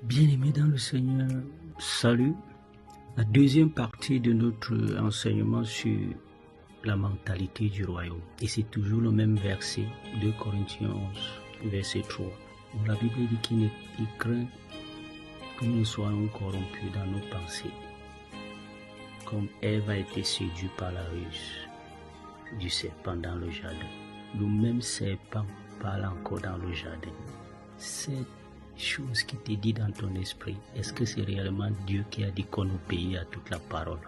Bien-aimés dans le Seigneur, salut. La deuxième partie de notre enseignement sur la mentalité du royaume. Et c'est toujours le même verset, 2 Corinthiens 11, verset 3. Où la Bible dit qu'il craint que nous soyons corrompus dans nos pensées. Comme Ève a été séduite par la ruse du serpent dans le jardin. Le même serpent parle encore dans le jardin. Cette chose qui te dit dans ton esprit, est-ce que c'est réellement Dieu qui a dit qu'on obéit à toute la parole?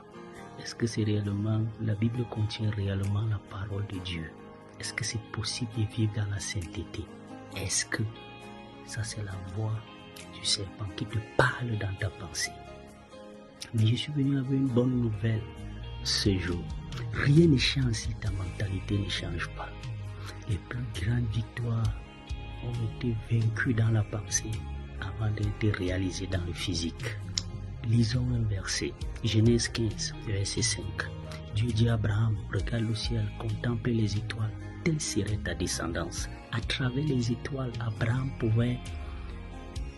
Est-ce que c'est réellement, la Bible contient réellement la parole de Dieu? Est-ce que c'est possible de vivre dans la sainteté? Est-ce que ça c'est la voix du serpent qui te parle dans ta pensée? Mais je suis venu avec une bonne nouvelle ce jour. Rien ne change si ta mentalité ne change pas. Les plus grandes victoires ont été vaincus dans la pensée avant d'être réalisés dans le physique. Lisons un verset, Genèse 15, verset 5. Dieu dit à Abraham, regarde le ciel, contemple les étoiles, telle serait ta descendance. À travers les étoiles, Abraham pouvait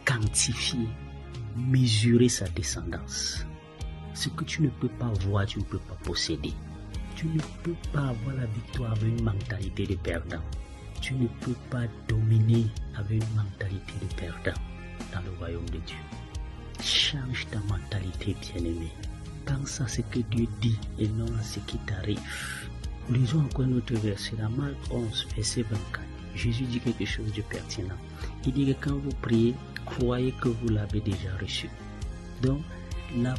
quantifier, mesurer sa descendance. Ce que tu ne peux pas voir, tu ne peux pas posséder. Tu ne peux pas avoir la victoire avec une mentalité de perdant. Tu ne peux pas dominer avec une mentalité de perdant dans le royaume de Dieu. Change ta mentalité, bien-aimé. Pense à ce que Dieu dit et non à ce qui t'arrive. Lisons encore notre verset dans Marc 11, verset 24. Jésus dit quelque chose de pertinent. Il dit que quand vous priez, croyez que vous l'avez déjà reçu. Donc, la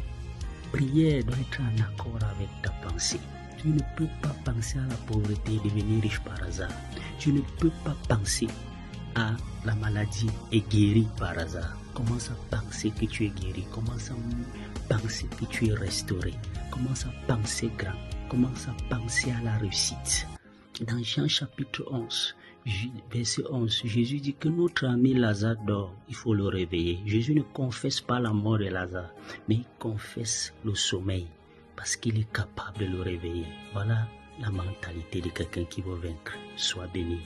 prière doit être en accord avec ta pensée. Tu ne peux pas penser à la pauvreté et devenir riche par hasard. Tu ne peux pas penser à la maladie et guérir par hasard. Commence à penser que tu es guéri. Commence à penser que tu es restauré. Commence à penser grand. Commence à penser à la réussite. Dans Jean chapitre 11, verset 11, Jésus dit que notre ami Lazare dort, il faut le réveiller. Jésus ne confesse pas la mort de Lazare, mais il confesse le sommeil parce qu'il est capable de le réveiller. Voilà la mentalité de quelqu'un qui veut vaincre. Sois béni.